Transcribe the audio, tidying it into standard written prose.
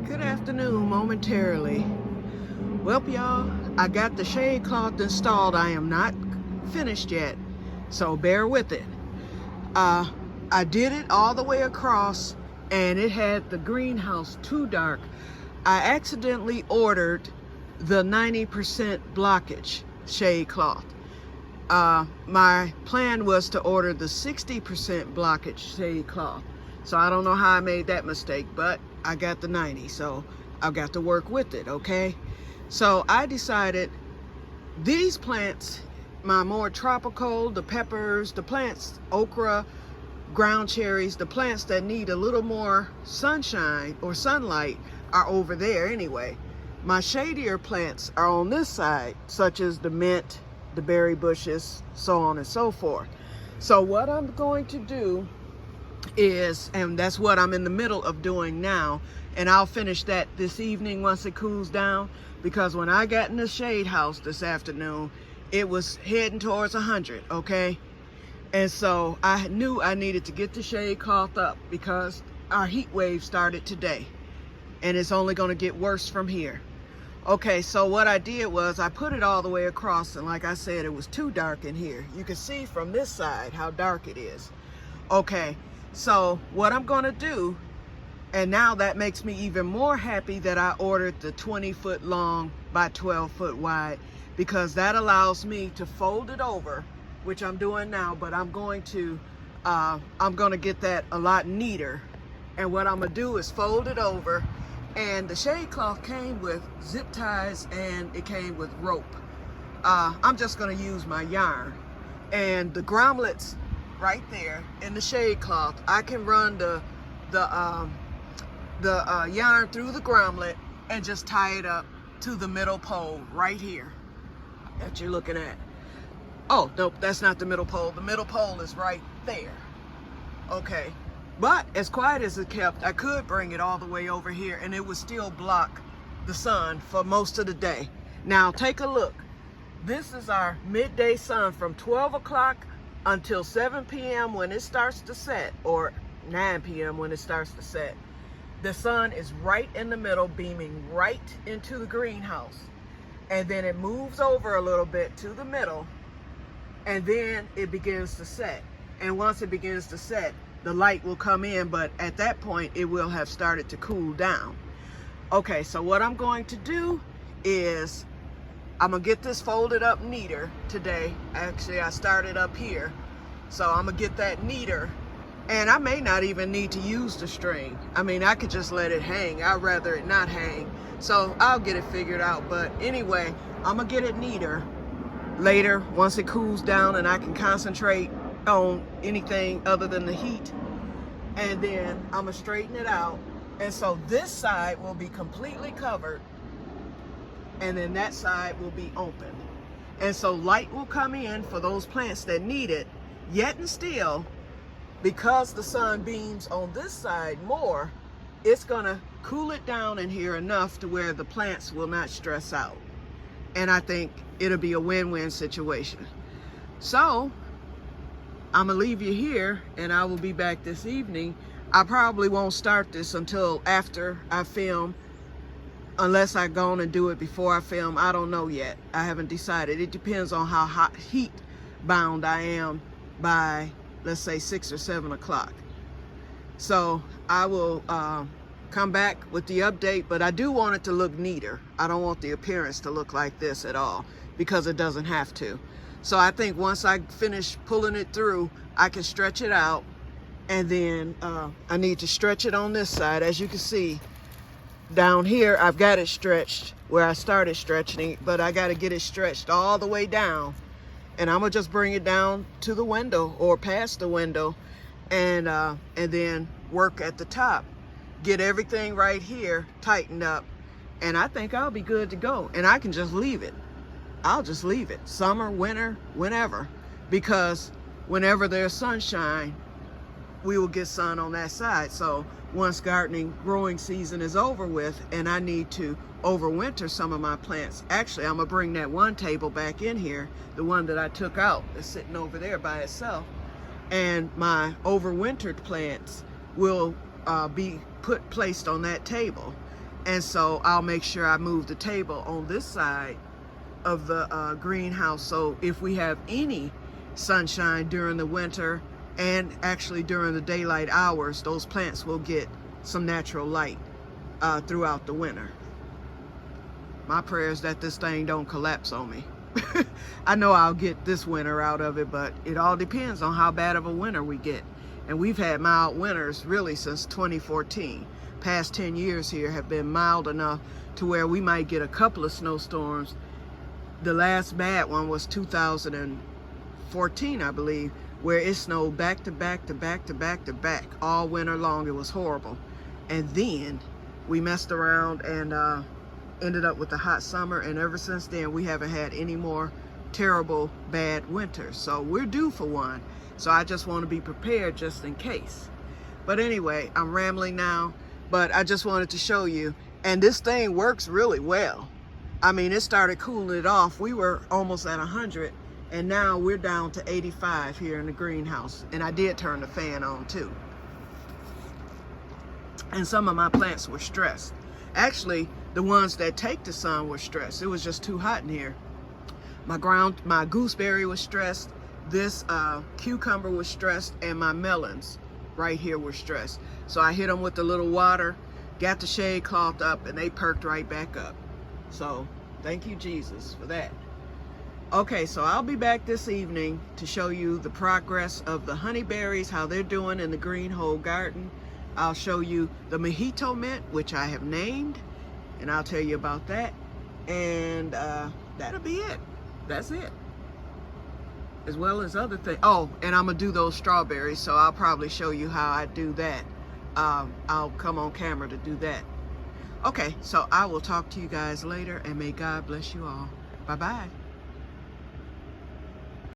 Good afternoon, momentarily. Well, y'all, I got the shade cloth installed. I am not finished yet, so bear with it. I did it all the way across, and it had the greenhouse too dark. I accidentally ordered the 90% blockage shade cloth. My plan was to order the 60% blockage shade cloth. So I don't know how I made that mistake, but I got the 90, so I've got to work with it, okay? So I decided these plants, my more tropical, the peppers, the plants, okra, ground cherries, the plants that need a little more sunshine or sunlight are over there anyway. My shadier plants are on this side, such as the mint, the berry bushes, so on and so forth. So what I'm going to do is, and that's what I'm in the middle of doing now, and I'll finish that this evening once it cools down, because when I got in the shade house this afternoon, it was heading towards 100, okay? And so I knew I needed to get the shade cloth up because our heat wave started today, and it's only going to get worse from here. Okay, so what I did was I put it all the way across, and like I said, it was too dark in here. You can see from this side how dark it is. Okay, so what I'm gonna do, and now that makes me even more happy that I ordered the 20-foot long by 12-foot wide, because that allows me to fold it over, which I'm doing now, but I'm gonna get that a lot neater. And what I'm gonna do is fold it over, and the shade cloth came with zip ties and it came with rope. I'm just gonna use my yarn, and the grommets right there in the shade cloth, I can run the yarn through the grommet and just tie it up to the middle pole right here that you're looking at. Oh, nope, that's not the middle pole. The middle pole is right there. Okay, but as quiet as it kept, I could bring it all the way over here and it would still block the sun for most of the day. Now take a look. This is our midday sun from 12 o'clock until 7 p.m. when it starts to set, or 9 p.m. when it starts to set. The sun is right in the middle, beaming right into the greenhouse. And then it moves over a little bit to the middle, and then it begins to set. And once it begins to set, the light will come in, but at that point, it will have started to cool down. Okay, so what I'm going to do is I'm gonna get this folded up neater today. Actually, I started up here, so I'm gonna get that neater. And I may not even need to use the string. I mean, I could just let it hang. I'd rather it not hang. So I'll get it figured out. But anyway, I'm gonna get it neater later once it cools down and I can concentrate on anything other than the heat. And then I'm gonna straighten it out. And so this side will be completely covered, and then that side will be open. And so light will come in for those plants that need it, yet and still, because the sun beams on this side more, it's gonna cool it down in here enough to where the plants will not stress out. And I think it'll be a win-win situation. So I'm gonna leave you here, and I will be back this evening. I probably won't start this until after I film, unless I go on and do it before I film. I don't know yet. I haven't decided. It depends on how hot heat bound I am by, let's say, 6 or 7 o'clock. So I will come back with the update, but I do want it to look neater. I don't want the appearance to look like this at all, because it doesn't have to. So I think once I finish pulling it through, I can stretch it out, and then I need to stretch it on this side. As you can see, down here, I've got it stretched where I started stretching it, but I got to get it stretched all the way down. And I'm gonna just bring it down to the window or past the window, and then work at the top. Get everything right here tightened up, and I think I'll be good to go. And I can just leave it. I'll just leave it, summer, winter, whenever, because whenever there's sunshine, we will get sun on that side. So once gardening growing season is over with and I need to overwinter some of my plants, actually I'm gonna bring that one table back in here, the one that I took out that's sitting over there by itself, and my overwintered plants will be placed on that table. And so I'll make sure I move the table on this side of the greenhouse, so if we have any sunshine during the winter and actually during the daylight hours, those plants will get some natural light throughout the winter. My prayer is that this thing don't collapse on me. I know I'll get this winter out of it, but it all depends on how bad of a winter we get. And we've had mild winters really since 2014. Past 10 years here have been mild enough to where we might get a couple of snowstorms. The last bad one was 2014, I believe, where it snowed back to back to back to back to back all winter long. It was horrible. And then we messed around and ended up with a hot summer, and ever since then we haven't had any more terrible bad winters. So we're due for one. So I just want to be prepared just in case. But anyway, I'm rambling now, but I just wanted to show you. And this thing works really well. I mean, it started cooling it off. We were almost at 100, and now we're down to 85 here in the greenhouse. And I did turn the fan on too. And some of my plants were stressed. Actually, the ones that take the sun were stressed. It was just too hot in here. My gooseberry was stressed. This cucumber was stressed, and my melons right here were stressed. So I hit them with a little water, got the shade cloth up, and they perked right back up. So thank you, Jesus, for that. Okay, so I'll be back this evening to show you the progress of the honeyberries, how they're doing in the green hole garden. I'll show you the mojito mint, which I have named, and I'll tell you about that. And that'll be it. That's it. As well as other things. Oh, and I'm gonna do those strawberries, so I'll probably show you how I do that. I'll come on camera to do that. Okay, so I will talk to you guys later, and may God bless you all. Bye-bye.